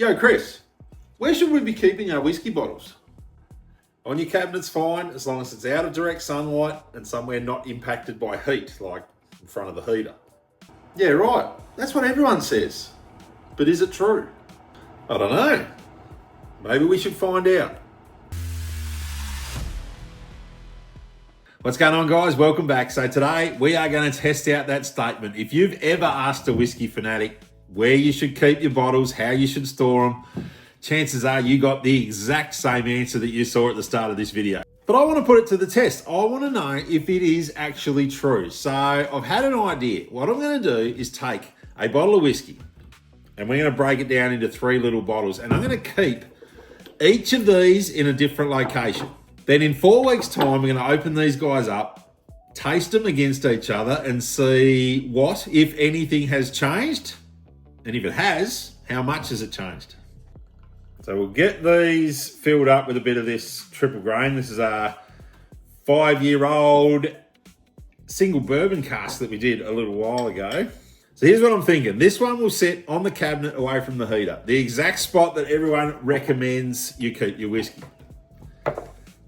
Yo, Chris, where should we be keeping our whiskey bottles? On your cabinet's fine, as long as it's out of direct sunlight and somewhere not impacted by heat, like in front of the heater. Yeah, right. That's what everyone says. But is it true? I don't know. Maybe we should find out. What's going on, guys? Welcome back. So today we are going to test out that statement. If you've ever asked a whiskey fanatic where you should keep your bottles, how you should store them, chances are you got the exact same answer that you saw at the start of this video. But I want to put it to the test. I want to know if it is actually true. So I've had an idea. What I'm going to do is take a bottle of whiskey and we're going to break it down into 3 little bottles. And I'm going to keep each of these in a different location. Then in 4 weeks' time, we're going to open these guys up, taste them against each other and see what, if anything, has changed. And if it has, how much has it changed? So we'll get these filled up with a bit of this triple grain. This is a 5-year-old single bourbon cask that we did a little while ago. So here's what I'm thinking. This one will sit on the cabinet away from the heater. The exact spot that everyone recommends you keep your whiskey.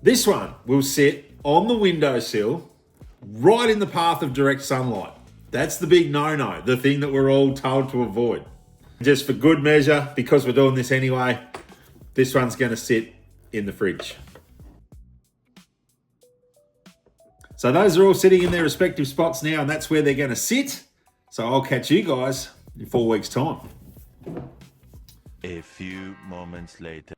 This one will sit on the windowsill, right in the path of direct sunlight. That's the big no-no, the thing that we're all told to avoid. Just for good measure, because we're doing this anyway, this one's going to sit in the fridge. So those are all sitting in their respective spots now, and that's where they're going to sit. So I'll catch you guys in 4 weeks' time. A few moments later.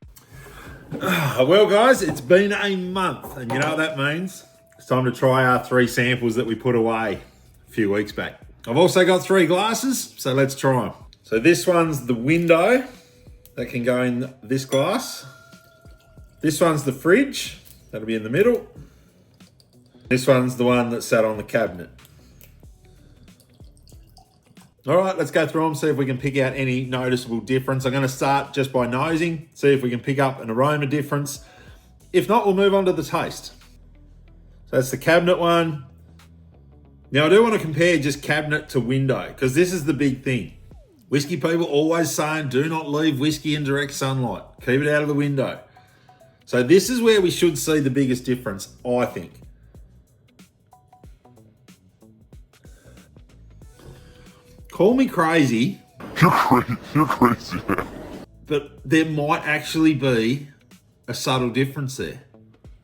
Well, guys, it's been a month, and you know what that means? It's time to try our 3 samples that we put away a few weeks back. I've also got 3 glasses, so let's try them. So this one's the window that can go in this glass. This one's the fridge, that'll be in the middle. This one's the one that sat on the cabinet. All right, let's go through them, see if we can pick out any noticeable difference. I'm gonna start just by nosing, see if we can pick up an aroma difference. If not, we'll move on to the taste. So that's the cabinet one. Now I do want to compare just cabinet to window, because this is the big thing. Whiskey people always saying, do not leave whiskey in direct sunlight. Keep it out of the window. So this is where we should see the biggest difference, I think. Call me crazy. You're crazy. But there might actually be a subtle difference there.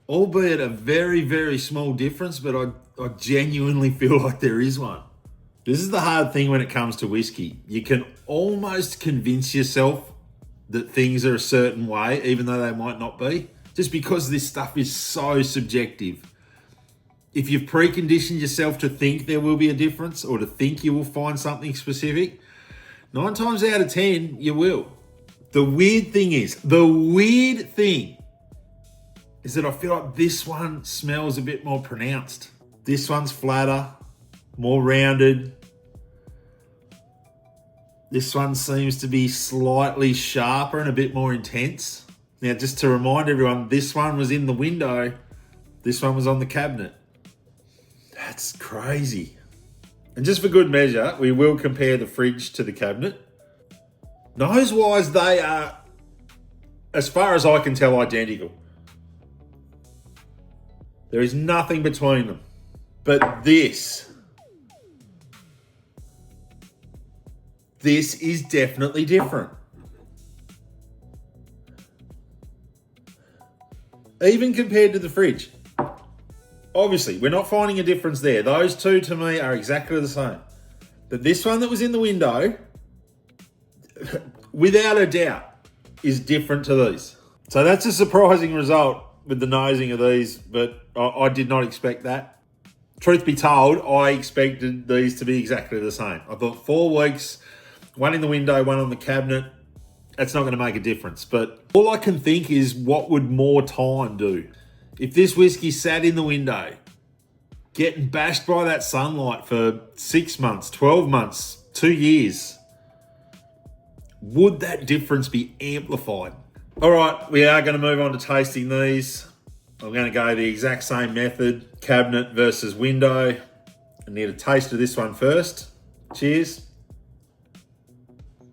Albeit a very, very small difference, but I genuinely feel like there is one. This is the hard thing when it comes to whiskey. You can almost convince yourself that things are a certain way, even though they might not be, just because this stuff is so subjective. If you've preconditioned yourself to think there will be a difference or to think you will find something specific, 9 times out of 10, you will. The weird thing is that I feel like this one smells a bit more pronounced. This one's flatter, more rounded. This one seems to be slightly sharper and a bit more intense. Now, just to remind everyone, this one was in the window. This one was on the cabinet. That's crazy. And just for good measure, we will compare the fridge to the cabinet. Nose-wise, they are, as far as I can tell, identical. There is nothing between them. But this is definitely different. Even compared to the fridge. Obviously, we're not finding a difference there. Those 2 to me are exactly the same. But this one that was in the window, without a doubt, is different to these. So that's a surprising result with the nosing of these, but I did not expect that. Truth be told, I expected these to be exactly the same. I thought 4 weeks, one in the window, one on the cabinet, that's not going to make a difference. But all I can think is, what would more time do? If this whiskey sat in the window, getting bashed by that sunlight for 6 months, 12 months, 2 years, would that difference be amplified? All right, we are going to move on to tasting these. I'm going to go the exact same method, cabinet versus window. I need a taste of this one first. Cheers.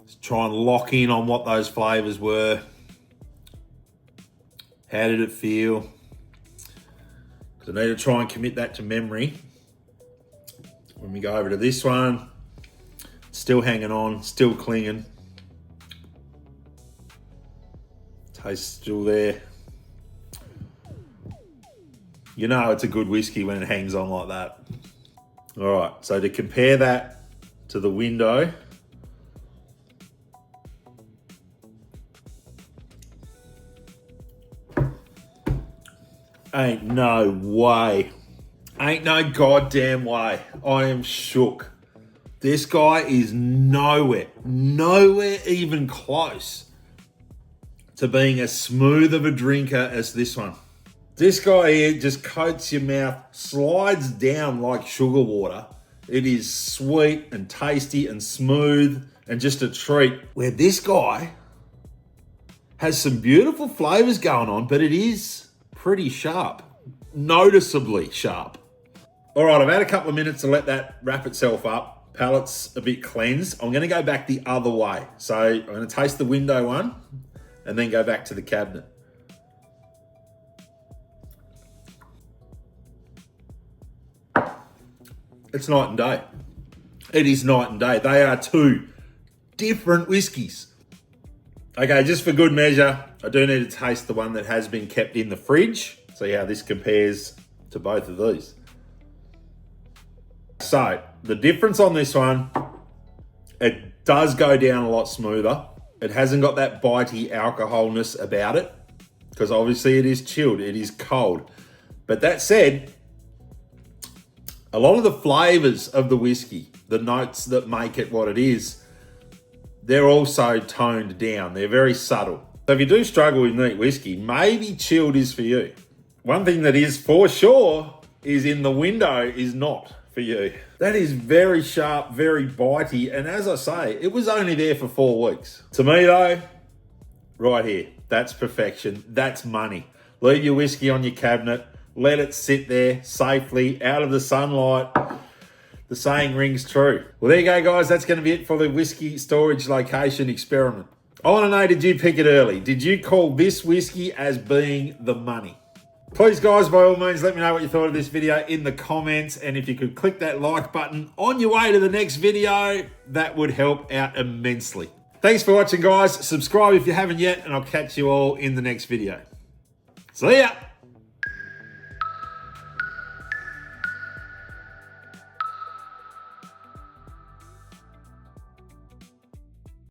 Let's try and lock in on what those flavors were. How did it feel? Because I need to try and commit that to memory. When we go over to this one, still hanging on, still clinging. Taste still there. You know it's a good whiskey when it hangs on like that. All right, so to compare that to the window, ain't no way. Ain't no goddamn way. I am shook. This guy is nowhere even close to being as smooth of a drinker as this one. This guy here just coats your mouth, slides down like sugar water. It is sweet and tasty and smooth and just a treat. Where this guy has some beautiful flavors going on, but it is pretty sharp, noticeably sharp. All right, I've had a couple of minutes to let that wrap itself up. Palate's a bit cleansed. I'm gonna go back the other way. So I'm gonna taste the window one and then go back to the cabinet. It's night and day. It is night and day. They are two different whiskies. Okay, just for good measure, I do need to taste the one that has been kept in the fridge. See how this compares to both of these. So, the difference on this one, it does go down a lot smoother. It hasn't got that bitey alcoholness about it, because obviously it is chilled, it is cold. But that said, a lot of the flavors of the whiskey, the notes that make it what it is, they're also toned down. They're very subtle. So if you do struggle with neat whiskey, maybe chilled is for you. One thing that is for sure is in the window is not for you. That is very sharp, very bitey. And as I say, it was only there for 4 weeks. To me though, right here, that's perfection. That's money. Leave your whiskey on your cabinet. Let it sit there safely out of the sunlight. The saying rings true. Well, there you go, guys. That's going to be it for the whiskey storage location experiment. I want to know, did you pick it early? Did you call this whiskey as being the money? Please, guys, by all means, let me know what you thought of this video in the comments. And if you could click that like button on your way to the next video, that would help out immensely. Thanks for watching, guys. Subscribe if you haven't yet, and I'll catch you all in the next video. See ya.